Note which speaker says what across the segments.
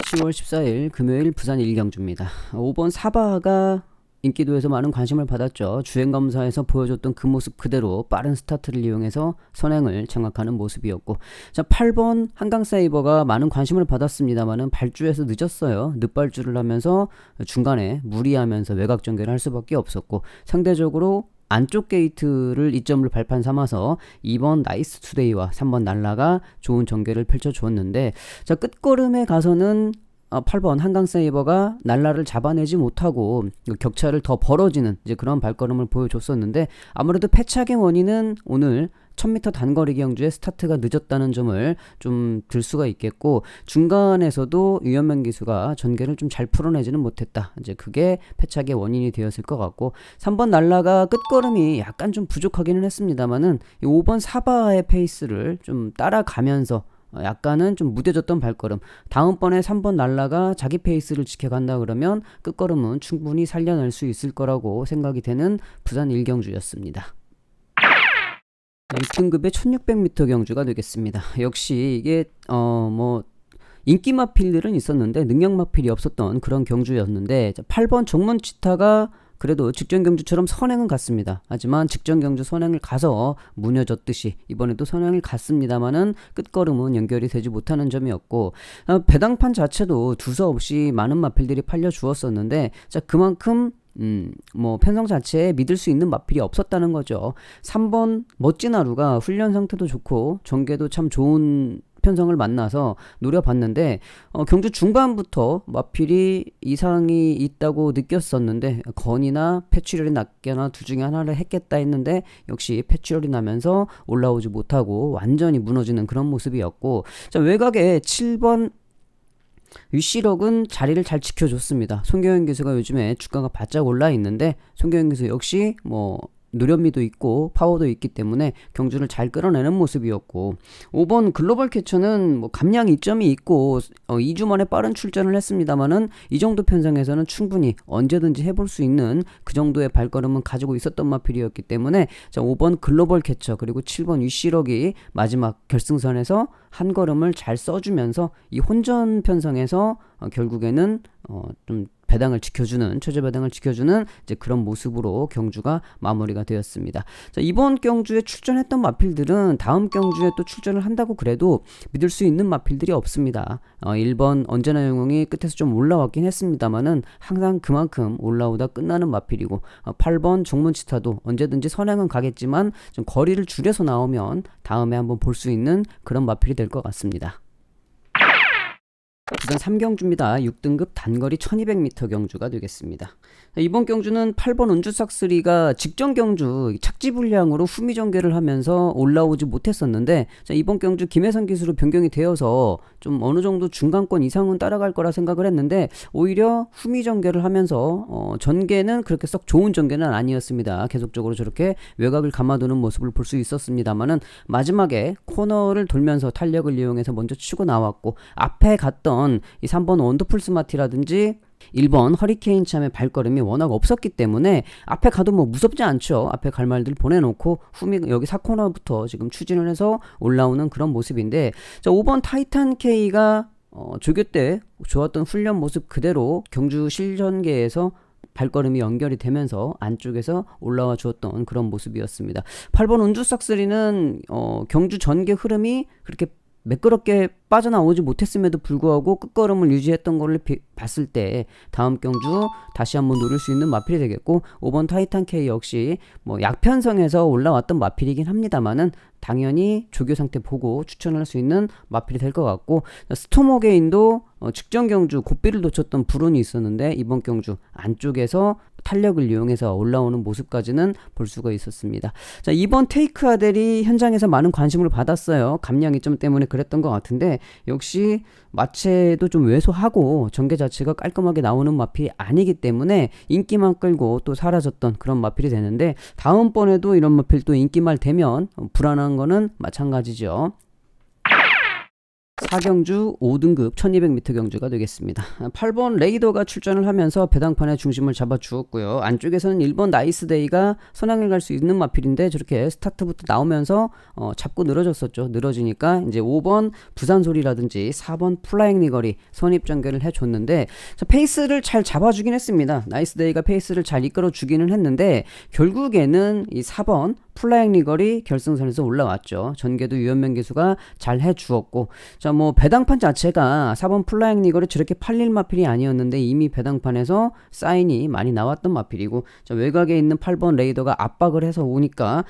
Speaker 1: 10월 14일 금요일 부산 1경주입니다. 5번 사바가 인기도에서 많은 관심을 받았죠. 주행검사에서 보여줬던 그 모습 그대로 빠른 스타트를 이용해서 선행을 장악하는 모습이었고, 자 8번 한강사이버가 많은 관심을 받았습니다만은 발주에서 늦었어요. 늦발주를 하면서 중간에 무리하면서 외곽 전개를 할 수밖에 없었고, 상대적으로 안쪽 게이트를 이점을 발판 삼아서 2번 나이스 투데이와 3번 날라가 좋은 전개를 펼쳐주었는데, 자 끝걸음에 가서는 8번 한강세이버가 날라를 잡아내지 못하고 격차를 더 벌어지는 이제 그런 발걸음을 보여줬었는데, 아무래도 패착의 원인은 오늘 1000m 단거리 경주의 스타트가 늦었다는 점을 좀 들 수가 있겠고, 중간에서도 유현명 기수가 전개를 좀 잘 풀어내지는 못했다. 이제 그게 패착의 원인이 되었을 것 같고, 3번 날라가 끝걸음이 약간 좀 부족하기는 했습니다만은 5번 사바의 페이스를 좀 따라가면서 약간은 좀 무뎌졌던 발걸음, 다음번에 3번 날라가 자기 페이스를 지켜간다 그러면 끝걸음은 충분히 살려낼 수 있을 거라고 생각이 되는 부산 1경주였습니다. 6등급의 1600m 경주가 되겠습니다. 역시 이게 인기 마필들은 있었는데 능력 마필이 없었던 그런 경주였는데, 8번 정문치타가 그래도 직전 경주처럼 선행은 갔습니다. 하지만 직전 경주 선행을 가서 무너졌듯이 이번에도 선행을 갔습니다만은 끝걸음은 연결이 되지 못하는 점이었고, 배당판 자체도 두서없이 많은 마필들이 팔려 주었었는데, 자 그만큼 편성 자체에 믿을 수 있는 마필이 없었다는 거죠. 3번 멋진 하루가 훈련 상태도 좋고 전개도 참 좋은 편성을 만나서 노려봤는데, 경주 중반부터 마필이 이상이 있다고 느꼈었는데, 건이나 패출혈이 났거나 둘 중에 하나를 했겠다 했는데 역시 패출혈이 나면서 올라오지 못하고 완전히 무너지는 그런 모습이었고, 자 외곽에 7번 위시럭은 자리를 잘 지켜줬습니다. 손경현 기수가 요즘에 주가가 바짝 올라 있는데, 손경현 기수 역시 노련미도 있고 파워도 있기 때문에 경주를 잘 끌어내는 모습이었고, 5번 글로벌 캐쳐는 감량 이점이 있고 2주 만에 빠른 출전을 했습니다만은 이 정도 편성에서는 충분히 언제든지 해볼 수 있는 그 정도의 발걸음은 가지고 있었던 마필이었기 때문에, 자 5번 글로벌 캐쳐 그리고 7번 위시럭이 마지막 결승선에서 한 걸음을 잘 써주면서 이 혼전 편성에서 결국에는 좀 배당을 지켜주는, 최저 배당을 지켜주는 이제 그런 모습으로 경주가 마무리가 되었습니다. 자, 이번 경주에 출전했던 마필들은 다음 경주에 또 출전을 한다고 그래도 믿을 수 있는 마필들이 없습니다. 1번 언제나 영웅이 끝에서 좀 올라왔긴 했습니다만은 항상 그만큼 올라오다 끝나는 마필이고, 8번 정문치타도 언제든지 선행은 가겠지만 좀 거리를 줄여서 나오면 다음에 한번 볼 수 있는 그런 마필이 될 것 같습니다. 부산 3경주입니다. 6등급 단거리 1200m 경주가 되겠습니다. 이번 경주는 8번 운주싹3가 직전 경주 착지 불량으로 후미 전개를 하면서 올라오지 못했었는데, 자 이번 경주 김혜선 기수로 변경이 되어서 좀 어느 정도 중간권 이상은 따라갈 거라 생각을 했는데, 오히려 후미 전개를 하면서 전개는 그렇게 썩 좋은 전개는 아니었습니다. 계속적으로 저렇게 외곽을 감아두는 모습을 볼 수 있었습니다만은 마지막에 코너를 돌면서 탄력을 이용해서 먼저 치고 나왔고, 앞에 갔던 이 3번 원더풀 스마티라든지 1번 허리케인 참의 발걸음이 워낙 없었기 때문에 앞에 가도 무섭지 않죠. 앞에 갈 말들 보내놓고 후미 여기 4코너부터 지금 추진을 해서 올라오는 그런 모습인데, 자 5번 타이탄 K가 조교 때 좋았던 훈련 모습 그대로 경주 실전계에서 발걸음이 연결이 되면서 안쪽에서 올라와 주었던 그런 모습이었습니다. 8번 운주싹3는 경주 전개 흐름이 그렇게 매끄럽게 빠져나오지 못했음에도 불구하고 끝걸음을 유지했던 거를 봤을 때 다음 경주 다시 한번 노릴 수 있는 마필이 되겠고, 5번 타이탄 K 역시 약편성에서 올라왔던 마필이긴 합니다만은 당연히 조교 상태 보고 추천을 할 수 있는 마필이 될 것 같고, 스토머게인도 직전 경주 고삐를 놓쳤던 불운이 있었는데 이번 경주 안쪽에서 탄력을 이용해서 올라오는 모습까지는 볼 수가 있었습니다. 자 이번 테이크 아델이 현장에서 많은 관심을 받았어요. 감량 이점 때문에 그랬던 것 같은데, 역시 마체도 좀 왜소하고 전개 자체가 깔끔하게 나오는 마필이 아니기 때문에 인기만 끌고 또 사라졌던 그런 마필이 되는데, 다음번에도 이런 마필 또 인기말 되면 불안한 거는 마찬가지죠. 4경주 5등급 1200m 경주가 되겠습니다. 8번 레이더가 출전을 하면서 배당판의 중심을 잡아주었고요. 안쪽에서는 1번 나이스데이가 선행을 갈 수 있는 마필인데 저렇게 스타트부터 나오면서 잡고 늘어졌었죠. 늘어지니까 이제 5번 부산소리라든지 4번 플라잉 리거리 선입전개를 해줬는데 페이스를 잘 잡아주긴 했습니다. 나이스데이가 페이스를 잘 이끌어주기는 했는데 결국에는 이 4번 플라잉 리거리 결승선에서 올라왔죠. 전개도 유현명 기수가 잘 해주었고, 자, 뭐 배당판 자체가 4번 플라잉 리거리 저렇게 팔릴 마필이 아니었는데 이미 배당판에서 사인이 많이 나왔던 마필이고, 자, 외곽에 있는 8번 레이더가 압박을 해서 오니까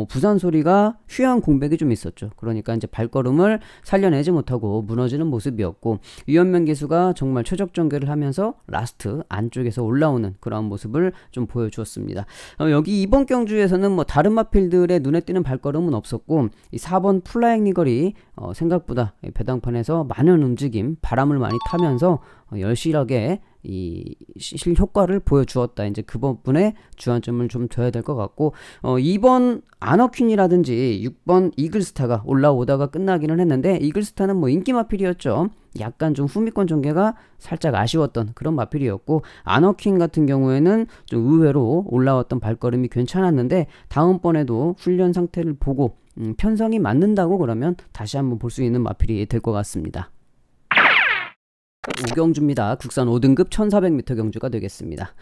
Speaker 1: 부산 소리가 휴양 공백이 좀 있었죠. 그러니까 이제 발걸음을 살려내지 못하고 무너지는 모습이었고, 유현명 기수가 정말 최적 전개를 하면서 라스트 안쪽에서 올라오는 그런 모습을 좀 보여주었습니다. 여기 이번 경주에서는 뭐 다른 마필들의 눈에 띄는 발걸음은 없었고, 이 4번 플라잉 리거리 생각보다 배당판에서 많은 움직임, 바람을 많이 타면서 열실하게 이 실효과를 보여주었다. 이제 그 부분에 주안점을 좀 둬야 될 것 같고, 2번 아너퀸이라든지 6번 이글스타가 올라오다가 끝나기는 했는데, 이글스타는 뭐 인기 마필이었죠. 약간 좀 후미권 전개가 살짝 아쉬웠던 그런 마필이었고, 아너퀸 같은 경우에는 좀 의외로 올라왔던 발걸음이 괜찮았는데, 다음번에도 훈련 상태를 보고 편성이 맞는다고 그러면 다시 한번 볼 수 있는 마필이 될 것 같습니다. 5경주입니다. 국산 5등급 1400m 경주가 되겠습니다.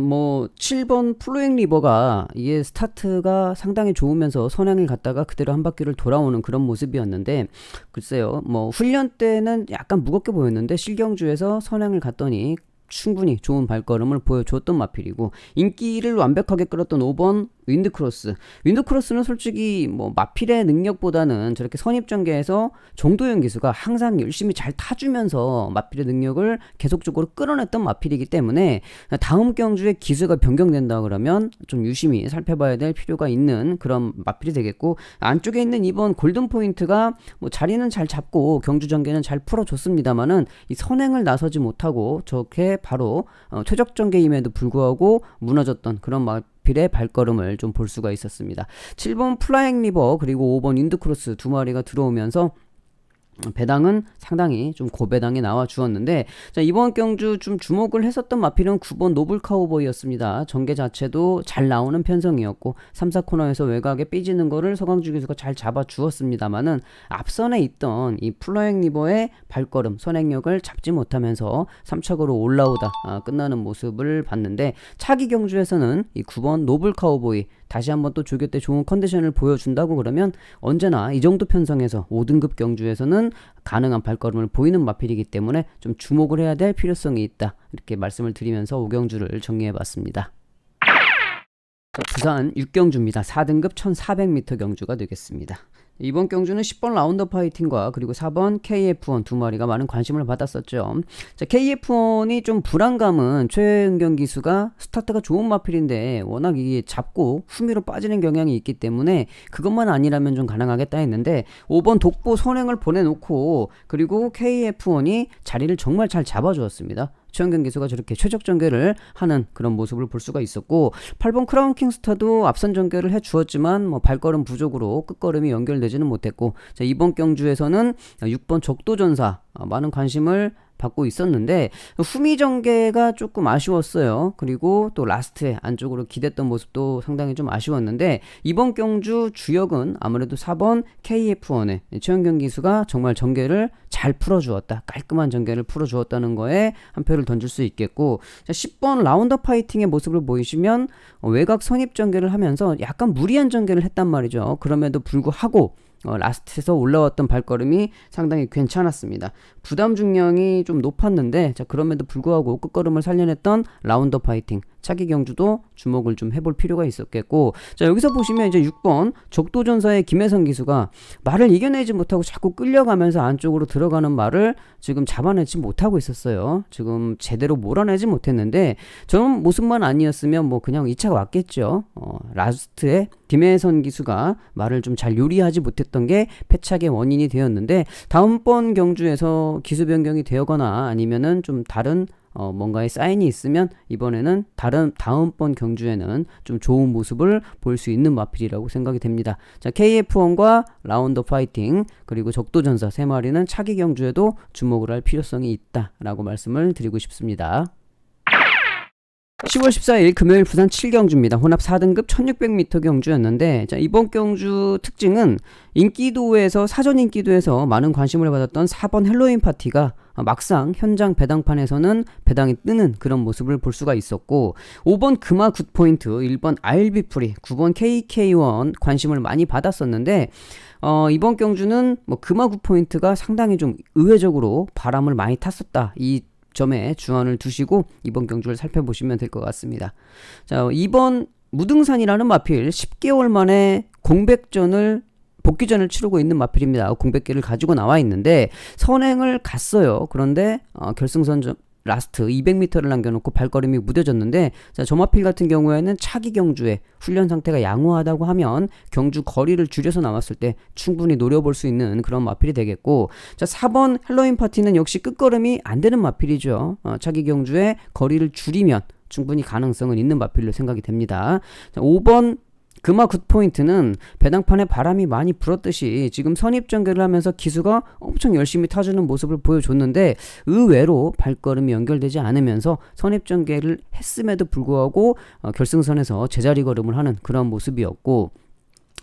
Speaker 1: 뭐 7번 플로잉 리버가 이게 스타트가 상당히 좋으면서 선행을 갔다가 그대로 한 바퀴를 돌아오는 그런 모습이었는데, 글쎄요, 뭐 훈련 때는 약간 무겁게 보였는데 실경주에서 선행을 갔더니 충분히 좋은 발걸음을 보여줬던 마필이고, 인기를 완벽하게 끌었던 5번 윈드크로스는 솔직히 뭐 마필의 능력보다는 저렇게 선입전개에서 정도현 기수가 항상 열심히 잘 타주면서 마필의 능력을 계속적으로 끌어냈던 마필이기 때문에 다음 경주에 기수가 변경된다 그러면 좀 유심히 살펴봐야 될 필요가 있는 그런 마필이 되겠고, 안쪽에 있는 이번 골든포인트가 뭐 자리는 잘 잡고 경주 전개는 잘 풀어줬습니다만은 이 선행을 나서지 못하고 저렇게 바로 최적 전개임에도 불구하고 무너졌던 그런 필의 발걸음을 좀 볼 수가 있었습니다. 7번 플라잉 리버 그리고 5번 인드크로스 두 마리가 들어오면서 배당은 상당히 좀 고배당이 나와 주었는데, 자, 이번 경주 좀 주목을 했었던 마필은 9번 노블 카우보이였습니다. 전개 자체도 잘 나오는 편성이었고 3, 4코너에서 외곽에 삐지는 거를 서강주 기수가 잘 잡아 주었습니다만은 앞선에 있던 이 플라잉 리버의 발걸음 선행력을 잡지 못하면서 3착으로 올라오다 끝나는 모습을 봤는데, 차기 경주에서는 이 9번 노블 카우보이 다시 한번 또 조교 때 좋은 컨디션을 보여준다고 그러면 언제나 이 정도 편성에서 5등급 경주에서는 가능한 발걸음을 보이는 마필이기 때문에 좀 주목을 해야 될 필요성이 있다. 이렇게 말씀을 드리면서 5경주를 정리해봤습니다. 부산 6경주입니다. 4등급 1400m 경주가 되겠습니다. 이번 경주는 10번 라운더 파이팅과 그리고 4번 KF1 두 마리가 많은 관심을 받았었죠. 자, KF1이 좀 불안감은 최은경 기수가 스타트가 좋은 마필인데 워낙 이게 잡고 후미로 빠지는 경향이 있기 때문에 그것만 아니라면 좀 가능하겠다 했는데, 5번 독보 선행을 보내놓고 그리고 KF1이 자리를 정말 잘 잡아주었습니다. 최은경 기수가 저렇게 최적 전개를 하는 그런 모습을 볼 수가 있었고, 8번 크라운 킹스타도 앞선 전개를 해주었지만 뭐 발걸음 부족으로 끝걸음이 연결되지는 못했고, 자, 이번 경주에서는 6번 적도전사 많은 관심을 받고 있었는데 후미 전개가 조금 아쉬웠어요. 그리고 또 라스트에 안쪽으로 기댔던 모습도 상당히 좀 아쉬웠는데, 이번 경주 주역은 아무래도 4번 KF1의 최은경 기수가 정말 전개를 잘 풀어주었다, 깔끔한 전개를 풀어주었다는 거에 한 표를 던질 수 있겠고, 자, 10번 라운더 파이팅의 모습을 보이시면 외곽 선입 전개를 하면서 약간 무리한 전개를 했단 말이죠. 그럼에도 불구하고 라스트에서 올라왔던 발걸음이 상당히 괜찮았습니다. 부담 중량이 좀 높았는데, 자, 그럼에도 불구하고 끝걸음을 살려냈던 라운더 파이팅 차기 경주도 주목을 좀 해볼 필요가 있었겠고, 자, 여기서 보시면 이제 6번 적도전사의 김혜성 기수가 말을 이겨내지 못하고 자꾸 끌려가면서 안쪽으로 들어가는 말을 지금 잡아내지 못하고 있었어요. 지금 제대로 몰아내지 못했는데 저런 모습만 아니었으면 뭐 그냥 2차가 왔겠죠. 라스트에 김혜선 기수가 말을 좀 잘 요리하지 못했던 게 패착의 원인이 되었는데, 다음번 경주에서 기수 변경이 되거나 아니면은 좀 다른 뭔가의 사인이 있으면 이번에는 다음번 경주에는 좀 좋은 모습을 볼 수 있는 마필이라고 생각이 됩니다. 자, KF1과 라운더 파이팅 그리고 적도전사 3마리는 차기 경주에도 주목을 할 필요성이 있다라고 말씀을 드리고 싶습니다. 10월 14일 금요일 부산 7경주입니다. 혼합 4등급 1600m 경주였는데, 자, 이번 경주 특징은 사전 인기도에서 많은 관심을 받았던 4번 헬로윈 파티가 막상 현장 배당판에서는 배당이 뜨는 그런 모습을 볼 수가 있었고, 5번 금화 굿포인트, 1번 RB 프리, 9번 KK1 관심을 많이 받았었는데, 이번 경주는 뭐 금화 굿포인트가 상당히 좀 의외적으로 바람을 많이 탔었다. 이 점에 주안을 두시고 이번 경주를 살펴보시면 될 것 같습니다. 자, 이번 무등산이라는 마필 10개월 만에 복귀전을 치르고 있는 마필입니다. 공백기를 가지고 나와 있는데 선행을 갔어요. 그런데 결승선 라스트 200m를 남겨놓고 발걸음이 무뎌졌는데, 자, 저 마필 같은 경우에는 차기 경주에 훈련 상태가 양호하다고 하면 경주 거리를 줄여서 나왔을 때 충분히 노려볼 수 있는 그런 마필이 되겠고, 자, 4번 헬로윈 파티는 역시 끝걸음이 안 되는 마필이죠. 차기 경주에 거리를 줄이면 충분히 가능성은 있는 마필로 생각이 됩니다. 자, 5번 금화 굿포인트는 배당판에 바람이 많이 불었듯이 지금 선입전개를 하면서 기수가 엄청 열심히 타주는 모습을 보여줬는데 의외로 발걸음이 연결되지 않으면서 선입전개를 했음에도 불구하고 결승선에서 제자리 걸음을 하는 그런 모습이었고,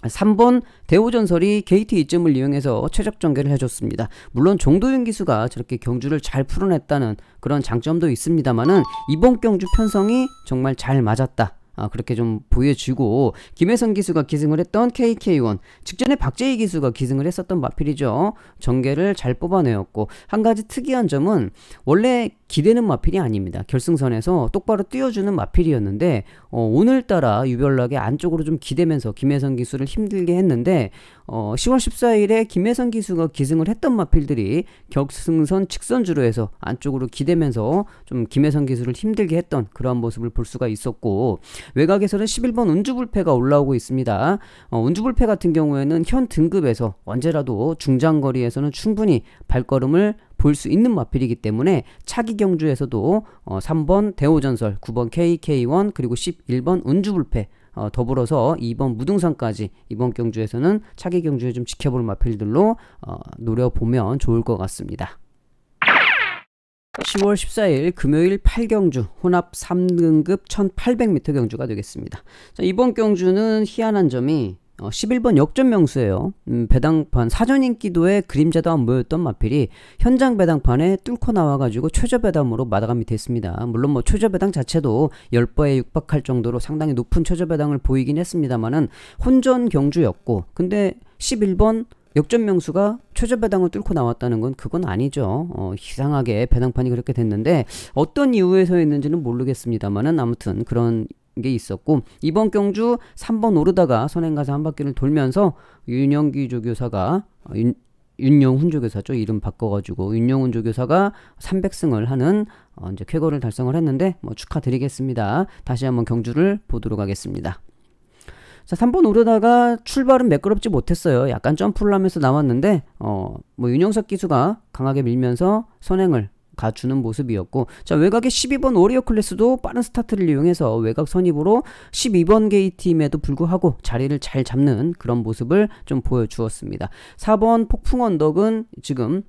Speaker 1: 3번 대우전설이 게이트 이점을 이용해서 최적 전개를 해줬습니다. 물론 정도윤 기수가 저렇게 경주를 잘 풀어냈다는 그런 장점도 있습니다만은 이번 경주 편성이 정말 잘 맞았다. 그렇게 좀 보여지고, 김혜선 기수가 기승을 했던 KK1, 직전에 박재희 기수가 기승을 했었던 마필이죠. 전개를 잘 뽑아내었고, 한 가지 특이한 점은 원래 기대는 마필이 아닙니다. 결승선에서 똑바로 띄워주는 마필이었는데 오늘따라 유별나게 안쪽으로 좀 기대면서 김혜선 기수를 힘들게 했는데 10월 14일에 김혜선 기수가 기승을 했던 마필들이 결승선 직선주로 해서 안쪽으로 기대면서 좀 김혜선 기수를 힘들게 했던 그러한 모습을 볼 수가 있었고, 외곽에서는 11번 운주불패가 올라오고 있습니다. 운주불패 같은 경우에는 현 등급에서 언제라도 중장거리에서는 충분히 발걸음을 볼 수 있는 마필이기 때문에 차기 경주에서도 3번 대오전설, 9번 KK1 그리고 11번 운주불패 더불어서 2번 무등산까지 이번 경주에서는 차기 경주에 좀 지켜볼 마필들로 노려보면 좋을 것 같습니다. 10월 14일 금요일 8경주 혼합 3등급 1800m 경주가 되겠습니다. 자, 이번 경주는 희한한 점이 11번 역전 명수예요. 배당판 사전 인기도에 그림자도 안 보였던 마필이 현장 배당판에 뚫고 나와가지고 최저 배당으로 마감이 됐습니다. 물론 뭐 최저 배당 자체도 10배에 육박할 정도로 상당히 높은 최저 배당을 보이긴 했습니다만은 혼전 경주였고, 근데 11번 역전 명수가 최저 배당을 뚫고 나왔다는 건 그건 아니죠. 이상하게 배당판이 그렇게 됐는데 어떤 이유에서였는지는 모르겠습니다만은 아무튼 그런 게 있었고, 이번 경주 3번 오르다가 선행가서 한 바퀴를 돌면서 윤영기 조교사가 윤영훈 조교사죠. 이름 바꿔가지고 윤영훈 조교사가 300승을 하는 이제 쾌거를 달성을 했는데 뭐 축하드리겠습니다. 다시 한번 경주를 보도록 하겠습니다. 자, 3번 오르다가 출발은 매끄럽지 못했어요. 약간 점프를 하면서 나왔는데 뭐 윤영석 기수가 강하게 밀면서 선행을 가주는 모습이었고, 자, 외곽에 12번 오리어 클래스도 빠른 스타트를 이용해서 외곽 선입으로 12번 게이트임에도 불구하고 자리를 잘 잡는 그런 모습을 좀 보여주었습니다. 4번 폭풍 언덕은 지금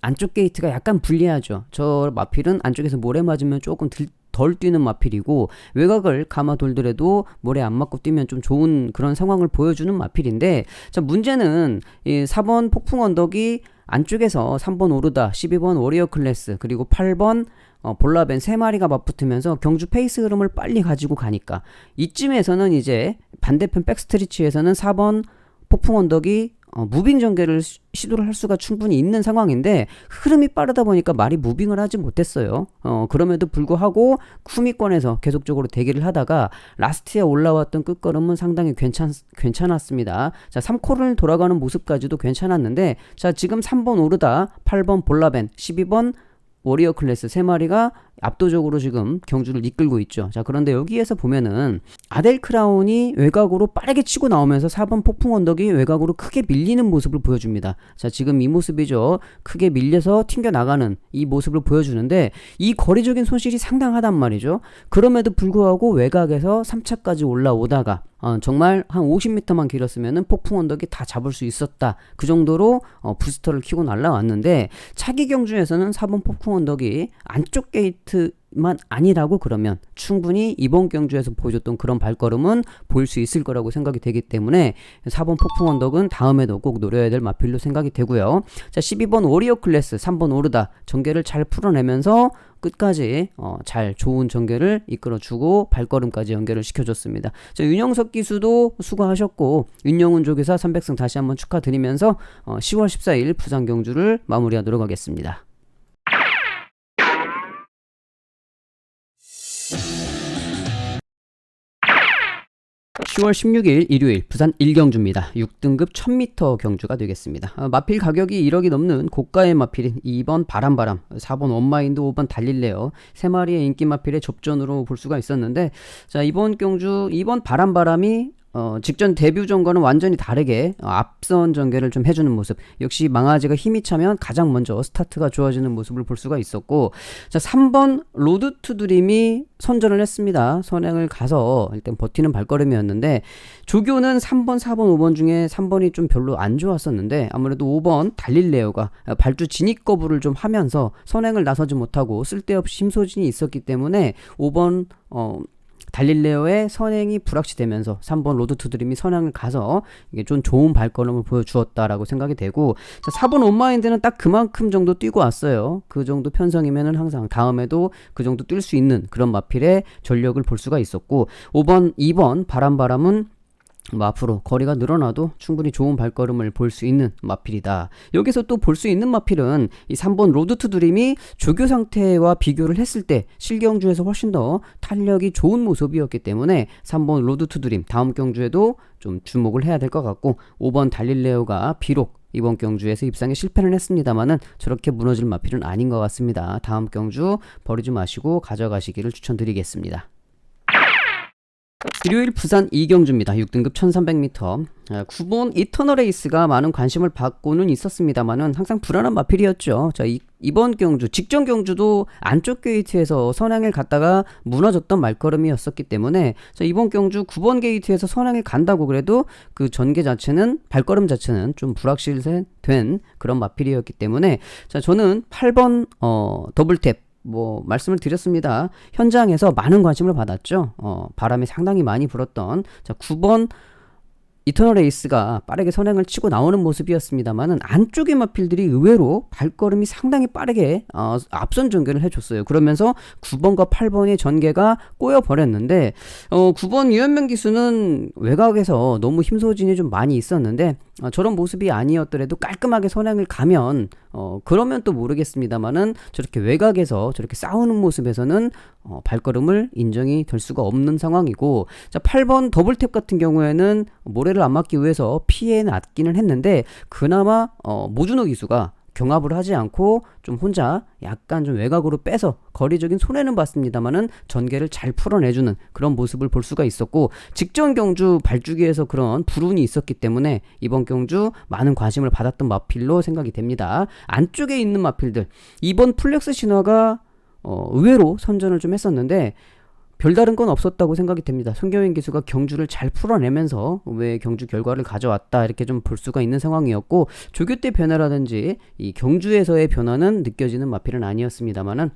Speaker 1: 안쪽 게이트가 약간 불리하죠. 저 마필은 안쪽에서 모래 맞으면 조금 덜 뛰는 마필이고, 외곽을 감아 돌더라도 모래 안 맞고 뛰면 좀 좋은 그런 상황을 보여주는 마필인데, 자, 문제는 이 4번 폭풍 언덕이 안쪽에서 3번 오르다, 12번 워리어 클래스, 그리고 8번 볼라벤 3마리가 맞붙으면서 경주 페이스 흐름을 빨리 가지고 가니까 이쯤에서는 이제 반대편 백스트리치에서는 4번 폭풍 언덕이 무빙 전개를 시도를 할 수가 충분히 있는 상황인데 흐름이 빠르다 보니까 말이 무빙을 하지 못했어요. 그럼에도 불구하고 후미권에서 계속적으로 대기를 하다가 라스트에 올라왔던 끝걸음은 상당히 괜찮았습니다. 자, 3코를 돌아가는 모습까지도 괜찮았는데, 자, 지금 3번 오르다, 8번 볼라벤, 12번 워리어 클래스 3마리가 압도적으로 지금 경주를 이끌고 있죠. 자, 그런데 여기에서 보면은 아델 크라운이 외곽으로 빠르게 치고 나오면서 4번 폭풍 언덕이 외곽으로 크게 밀리는 모습을 보여줍니다. 자, 지금 이 모습이죠. 크게 밀려서 튕겨 나가는 이 모습을 보여주는데 이 거리적인 손실이 상당하단 말이죠. 그럼에도 불구하고 외곽에서 3차까지 올라오다가 정말 한 50m만 길었으면 폭풍 언덕이 다 잡을 수 있었다. 그 정도로 부스터를 키고 날라왔는데 차기 경주에서는 4번 폭풍 언덕이 안쪽 게이트만 아니라고 그러면 충분히 이번 경주에서 보여줬던 그런 발걸음은 보일 수 있을 거라고 생각이 되기 때문에 4번 폭풍 언덕은 다음에도 꼭 노려야 될 마필로 생각이 되고요. 자, 12번 오리오 클래스 3번 오르다 전개를 잘 풀어내면서 끝까지 잘 좋은 전개를 이끌어주고 발걸음까지 연결을 시켜줬습니다. 자, 윤영석 기수도 수고하셨고 윤영훈 조교사 300승 다시 한번 축하드리면서 10월 14일 부산 경주를 마무리하도록 하겠습니다. (10월 16일) 일요일 부산 1경주입니다. 6등급 1000m 경주가 되겠습니다. 마필 가격이 1억이 넘는 고가의 마필인 2번 바람바람, 4번 원마인드, 5번 달릴레어 3마리의 인기 마필의 접전으로 볼 수가 있었는데, 자, 이번 경주 2번 바람바람이 직전 데뷔전과는 완전히 다르게 앞선 전개를 좀 해주는 모습, 역시 망아지가 힘이 차면 가장 먼저 스타트가 좋아지는 모습을 볼 수가 있었고, 자, 3번 로드 투 드림이 선전을 했습니다. 선행을 가서 일단 버티는 발걸음이었는데 조교는 3번, 4번, 5번 중에 3번이 좀 별로 안 좋았었는데 아무래도 5번 달릴레오가 발주 진입 거부를 좀 하면서 선행을 나서지 못하고 쓸데없이 힘소진이 있었기 때문에 5번 달릴레오의 선행이 불확실되면서 3번 로드 투 드림이 선행을 가서 이게 좀 좋은 발걸음을 보여주었다라고 생각이 되고, 자, 4번 온마인드는 딱 그만큼 정도 뛰고 왔어요. 그 정도 편성이면은 항상 다음에도 그 정도 뛸 수 있는 그런 마필의 전력을 볼 수가 있었고, 2번 바람바람은 앞으로 거리가 늘어나도 충분히 좋은 발걸음을 볼 수 있는 마필이다. 여기서 또 볼 수 있는 마필은 이 3번 로드 투 드림이 조교 상태와 비교를 했을 때 실경주에서 훨씬 더 탄력이 좋은 모습이었기 때문에 3번 로드 투 드림 다음 경주에도 좀 주목을 해야 될 것 같고, 5번 달릴레오가 비록 이번 경주에서 입상에 실패를 했습니다만은 저렇게 무너질 마필은 아닌 것 같습니다. 다음 경주 버리지 마시고 가져가시기를 추천드리겠습니다. 일요일 부산 2경주입니다. 6등급 1300m 9번 이터널 에이스가 많은 관심을 받고는 있었습니다만은 항상 불안한 마필이었죠. 자, 이번 경주 직전 경주도 안쪽 게이트에서 선행을 갔다가 무너졌던 말걸음이었었기 때문에, 자, 이번 경주 9번 게이트에서 선행을 간다고 그래도 그 전개 자체는 발걸음 자체는 좀 불확실된 그런 마필이었기 때문에, 자, 저는 8번 더블탭 말씀을 드렸습니다. 현장에서 많은 관심을 받았죠. 바람이 상당히 많이 불었던, 자, 9번 이터널 에이스가 빠르게 선행을 치고 나오는 모습이었습니다만은 안쪽의 마필들이 의외로 발걸음이 상당히 빠르게 앞선 전개를 해줬어요. 그러면서 9번과 8번의 전개가 꼬여버렸는데 9번 유현명 기수는 외곽에서 너무 힘소진이 좀 많이 있었는데 저런 모습이 아니었더라도 깔끔하게 선행을 가면 그러면 또 모르겠습니다만은 저렇게 외곽에서 저렇게 싸우는 모습에서는 발걸음을 인정이 될 수가 없는 상황이고, 자, 8번 더블탭 같은 경우에는 모래를 안 맞기 위해서 피해 놨기는 했는데 그나마 모준호 기수가 경합을 하지 않고 좀 혼자 약간 좀 외곽으로 빼서 거리적인 손해는 봤습니다만은 전개를 잘 풀어내주는 그런 모습을 볼 수가 있었고, 직전 경주 발주기에서 그런 불운이 있었기 때문에 이번 경주 많은 관심을 받았던 마필로 생각이 됩니다. 안쪽에 있는 마필들, 이번 플렉스 신화가 의외로 선전을 좀 했었는데 별다른 건 없었다고 생각이 됩니다. 손경현 기수가 경주를 잘 풀어내면서 왜 경주 결과를 가져왔다 이렇게 좀 볼 수가 있는 상황이었고, 조교 때 변화라든지 이 경주에서의 변화는 느껴지는 마필은 아니었습니다만은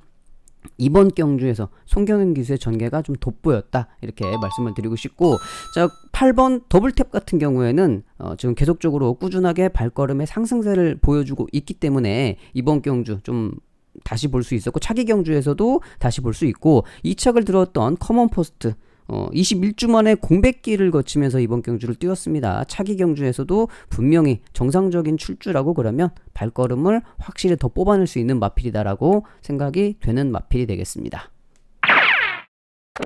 Speaker 1: 이번 경주에서 손경현 기수의 전개가 좀 돋보였다 이렇게 말씀을 드리고 싶고, 자, 8번 더블탭 같은 경우에는 지금 계속적으로 꾸준하게 발걸음의 상승세를 보여주고 있기 때문에 이번 경주 좀 다시 볼 수 있었고, 차기 경주에서도 다시 볼 수 있고, 2착을 들었던 커먼 포스트 21주 만에 공백기를 거치면서 이번 경주를 뛰었습니다. 차기 경주에서도 분명히 정상적인 출주라고 그러면 발걸음을 확실히 더 뽑아낼 수 있는 마필이다라고 생각이 되는 마필이 되겠습니다.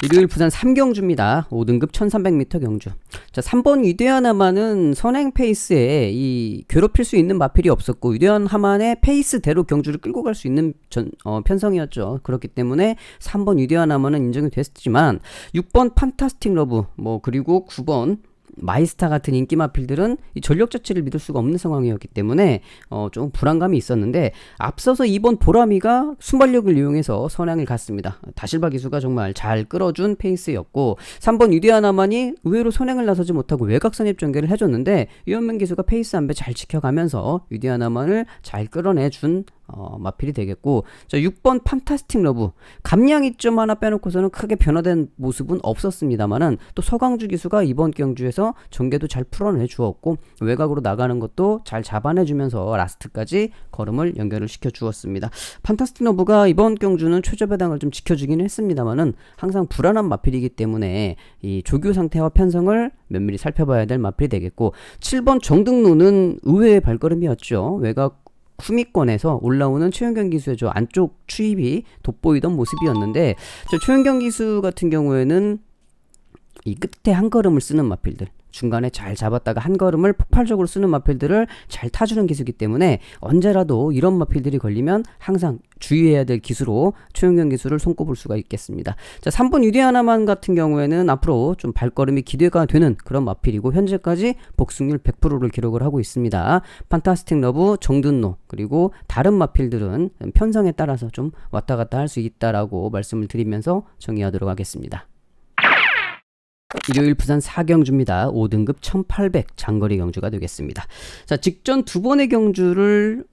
Speaker 1: 일요일 부산 3경주입니다. 5등급 1300m 경주. 자, 3번 위대한 하만은 선행 페이스에 이 괴롭힐 수 있는 마필이 없었고, 위대한 하만의 페이스대로 경주를 끌고 갈 수 있는 편성이었죠. 그렇기 때문에 3번 위대한 하만은 인정이 됐지만 6번 판타스틱 러브, 그리고 9번 마이스타 같은 인기 마필들은 이 전력 자체를 믿을 수가 없는 상황이었기 때문에 좀 불안감이 있었는데, 앞서서 2번 보라미가 순발력을 이용해서 선행을 갔습니다. 다실바 기수가 정말 잘 끌어준 페이스였고, 3번 위대한 하만이 의외로 선행을 나서지 못하고 외곽 선입 전개를 해줬는데, 유현명 기수가 페이스 안배 잘 지켜가면서 위대한 하만을 잘 끌어내준 마필이 되겠고, 자, 6번 판타스틱 러브, 감량 이점 하나 빼놓고서는 크게 변화된 모습은 없었습니다만은, 또 서강주 기수가 이번 경주에서 전개도 잘 풀어내 주었고, 외곽으로 나가는 것도 잘 잡아내 주면서 라스트까지 걸음을 연결을 시켜 주었습니다. 판타스틱 러브가 이번 경주는 최저 배당을 좀 지켜주긴 했습니다만은, 항상 불안한 마필이기 때문에 이 조교 상태와 편성을 면밀히 살펴봐야 될 마필이 되겠고, 7번 정등로는 의외의 발걸음이었죠. 외곽 후미권에서 올라오는 최윤경 기수의 저 안쪽 추입이 돋보이던 모습이었는데, 저 최윤경 기수 같은 경우에는 이 끝에 한 걸음을 쓰는 마필들, 중간에 잘 잡았다가 한 걸음을 폭발적으로 쓰는 마필들을 잘 타주는 기수이기 때문에 언제라도 이런 마필들이 걸리면 항상 주의해야 될 기수로 최윤경 기수를 손꼽을 수가 있겠습니다. 자, 3번 위대한 하만 같은 경우에는 앞으로 좀 발걸음이 기대가 되는 그런 마필이고, 현재까지 복승률 100%를 기록을 하고 있습니다. 판타스틱 러브, 정든노, 그리고 다른 마필들은 편성에 따라서 좀 왔다 갔다 할 수 있다라고 말씀을 드리면서 정리하도록 하겠습니다. 일요일 부산 4경주입니다. 5등급 1800 장거리 경주가 되겠습니다. 자, 직전 두 번의 경주를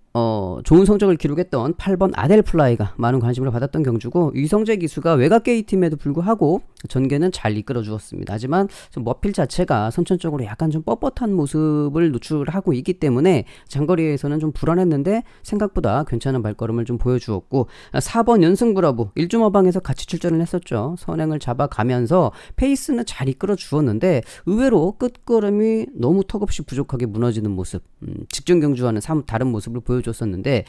Speaker 1: 좋은 성적을 기록했던 8번 아델플라이가 많은 관심을 받았던 경주고, 유성재 기수가 외곽 게이트임에도 불구하고 전개는 잘 이끌어 주었습니다. 하지만 좀 머필 자체가 선천적으로 약간 좀 뻣뻣한 모습을 노출하고 있기 때문에 장거리에서는 좀 불안했는데, 생각보다 괜찮은 발걸음을 좀 보여주었고, 4번 연승브라보 1주마방에서 같이 출전을 했었죠. 선행을 잡아가면서 페이스는 잘 이끌어 주었는데, 의외로 끝걸음이 너무 턱없이 부족하게 무너지는 모습, 직전 경주와는 다른 모습을 보여줬었는데,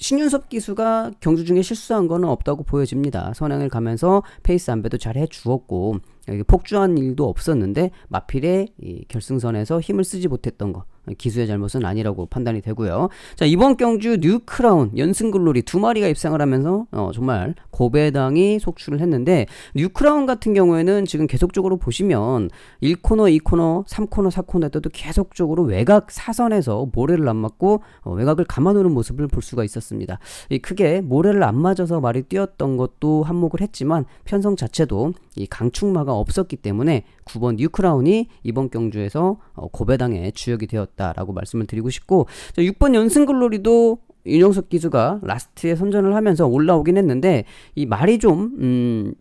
Speaker 1: 신윤섭 기수가 경주 중에 실수한 거는 없다고 보여집니다. 선행을 가면서 페이스 안배도 잘 해주었고, 폭주한 일도 없었는데 마필의 이 결승선에서 힘을 쓰지 못했던 거, 기수의 잘못은 아니라고 판단이 되고요. 자, 이번 경주 뉴크라운, 연승글로리 두 마리가 입상을 하면서 정말 고배당이 속출을 했는데, 뉴크라운 같은 경우에는 지금 계속적으로 보시면 1코너, 2코너, 3코너, 4코너 때도 계속적으로 외곽 사선에서 모래를 안 맞고 외곽을 감아놓는 모습을 볼 수가 있었습니다. 크게 모래를 안 맞아서 말이 뛰었던 것도 한몫을 했지만, 편성 자체도 이 강축마가 없었기 때문에 9번 뉴크라운이 이번 경주에서 고배당의 주역이 되었다라고 말씀을 드리고 싶고, 6번 연승글로리도 윤영석 기수가 라스트에 선전을 하면서 올라오긴 했는데, 이 말이 좀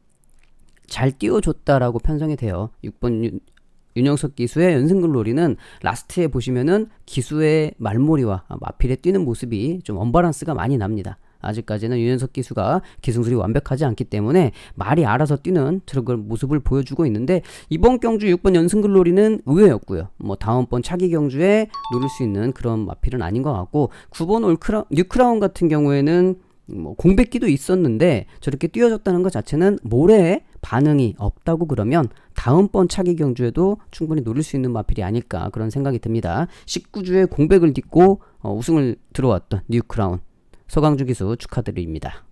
Speaker 1: 잘 띄워줬다라고 편성이 돼요. 6번 윤영석 기수의 연승글로리는 라스트에 보시면은 기수의 말몰이와 마필에 뛰는 모습이 좀 언밸런스가 많이 납니다. 아직까지는 윤현석 기수가 기승술이 완벽하지 않기 때문에 말이 알아서 뛰는 그런 모습을 보여주고 있는데, 이번 경주 6번 연승글로리는 의외였고요. 다음번 차기 경주에 노릴 수 있는 그런 마필은 아닌 것 같고, 9번 뉴크라운 같은 경우에는 공백기도 있었는데 저렇게 뛰어졌다는 것 자체는 모래에 반응이 없다고 그러면 다음번 차기 경주에도 충분히 노릴 수 있는 마필이 아닐까, 그런 생각이 듭니다. 19주에 공백을 딛고 우승을 들어왔던 뉴크라운, 서강주 기수 축하드립니다.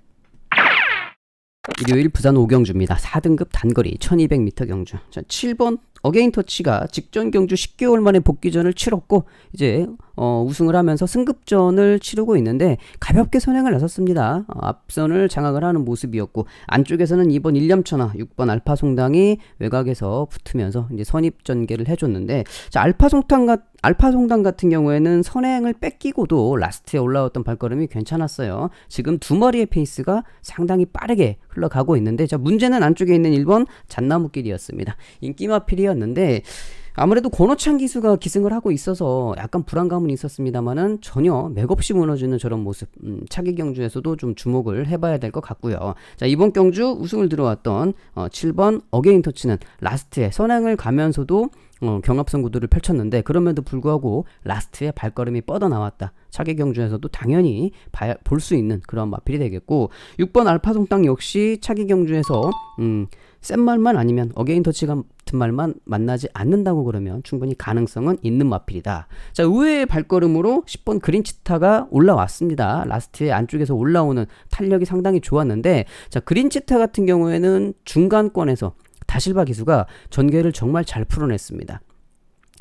Speaker 1: 일요일 부산 5경주입니다. 4등급 단거리 1200m 경주. 자, 7번 어게인터치가 직전 경주 10개월 만에 복귀전을 치렀고, 이제 우승을 하면서 승급전을 치르고 있는데, 가볍게 선행을 나섰습니다. 앞선을 장악을 하는 모습이었고, 안쪽에서는 2번 일념천하, 6번 알파송당이 외곽에서 붙으면서 이제 선입 전개를 해줬는데, 자, 알파송당 같은 경우에는 선행을 뺏기고도 라스트에 올라왔던 발걸음이 괜찮았어요. 지금 두 마리의 페이스가 상당히 빠르게 흘러가고 있는데, 자, 문제는 안쪽에 있는 1번 잣나무길이었습니다. 인기마필이었는데 아무래도 권호찬 기수가 기승을 하고 있어서 약간 불안감은 있었습니다만은 전혀 맥없이 무너지는 저런 모습, 차기 경주에서도 좀 주목을 해봐야 될 것 같고요. 자, 이번 경주 우승을 들어왔던 7번 어게인터치는 라스트에 선행을 가면서도 경합성 구도를 펼쳤는데 그럼에도 불구하고 라스트에 발걸음이 뻗어나왔다. 차기 경주에서도 당연히 볼 수 있는 그런 마필이 되겠고 6번 알파송땅 역시 차기 경주에서 센 말만 아니면 어게인 터치 같은 말만 만나지 않는다고 그러면 충분히 가능성은 있는 마필이다. 자, 의외의 발걸음으로 10번 그린치타가 올라왔습니다. 라스트에 안쪽에서 올라오는 탄력이 상당히 좋았는데 자, 그린치타 같은 경우에는 중간권에서 다실바 기수가 전개를 정말 잘 풀어냈습니다.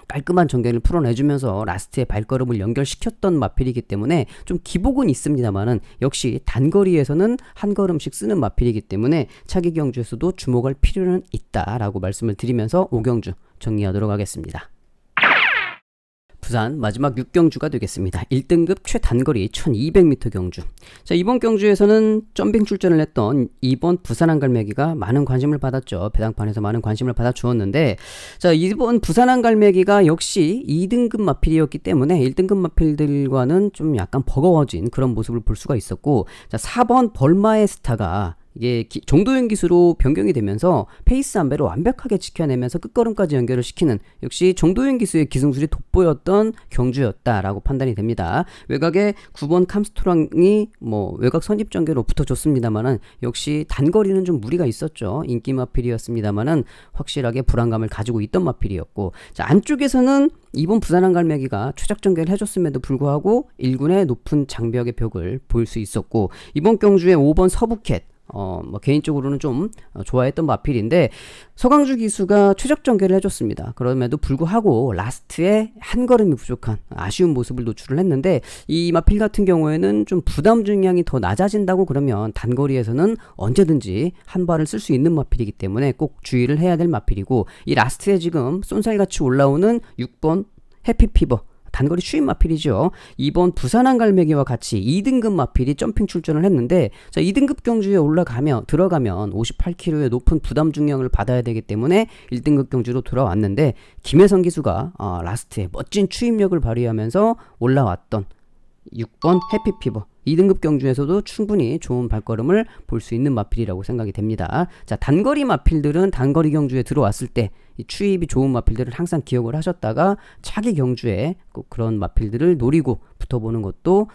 Speaker 1: 깔끔한 전개를 풀어내주면서 라스트의 발걸음을 연결시켰던 마필이기 때문에 좀 기복은 있습니다만은 역시 단거리에서는 한 걸음씩 쓰는 마필이기 때문에 차기 경주에서도 주목할 필요는 있다라고 말씀을 드리면서 5경주 정리하도록 하겠습니다. 부산 마지막 6경주가 되겠습니다. 1등급 최단거리 1200m 경주. 자, 이번 경주에서는 점핑 출전을 했던 2번 부산 한갈매기가 많은 관심을 받았죠. 배당판에서 많은 관심을 받아 주었는데 자, 이번 부산 한갈매기가 역시 2등급 마필이었기 때문에 1등급 마필들과는 좀 약간 버거워진 그런 모습을 볼 수가 있었고 자, 4번 벌마의 스타가 이게 정도윤 기수로 변경이 되면서 페이스 안배를 완벽하게 지켜내면서 끝걸음까지 연결을 시키는 역시 정도윤 기수의 기승술이 돋보였던 경주였다라고 판단이 됩니다. 외곽에 9번 캄스토랑이 외곽 선입 전개로 붙어줬습니다만은 역시 단거리는 좀 무리가 있었죠. 인기 마필이었습니다만은 확실하게 불안감을 가지고 있던 마필이었고 자, 안쪽에서는 이번 부산 한갈매기가 최적 전개를 해줬음에도 불구하고 1군의 높은 장벽의 벽을 볼 수 있었고 이번 경주에 5번 서부캣 개인적으로는 좀 좋아했던 마필인데 서강주 기수가 최적 전개를 해줬습니다. 그럼에도 불구하고 라스트에 한 걸음이 부족한 아쉬운 모습을 노출을 했는데 이 마필 같은 경우에는 좀 부담 중량이 더 낮아진다고 그러면 단거리에서는 언제든지 한 발을 쓸 수 있는 마필이기 때문에 꼭 주의를 해야 될 마필이고 이 라스트에 지금 쏜살같이 올라오는 6번 해피피버 단거리 추임 마필이죠. 2번 부산 한갈매기와 같이 2등급 마필이 점핑 출전을 했는데 자, 2등급 경주에 들어가면 58kg의 높은 부담 중량을 받아야 되기 때문에 1등급 경주로 돌아왔는데 김혜성 기수가 라스트에 멋진 추임력을 발휘하면서 올라왔던 6번 해피피버 2등급 경주에서도 충분히 좋은 발걸음을 볼 수 있는 마필이라고 생각이 됩니다. 자, 단거리 마필들은 단거리 경주에 들어왔을 때 이 추입이 좋은 마필들을 항상 기억을 하셨다가 차기 경주에 꼭 그런 마필들을 노리고 붙어보는 것도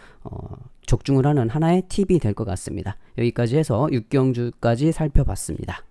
Speaker 1: 적중을 하는 하나의 팁이 될 것 같습니다. 여기까지 해서 6경주까지 살펴봤습니다.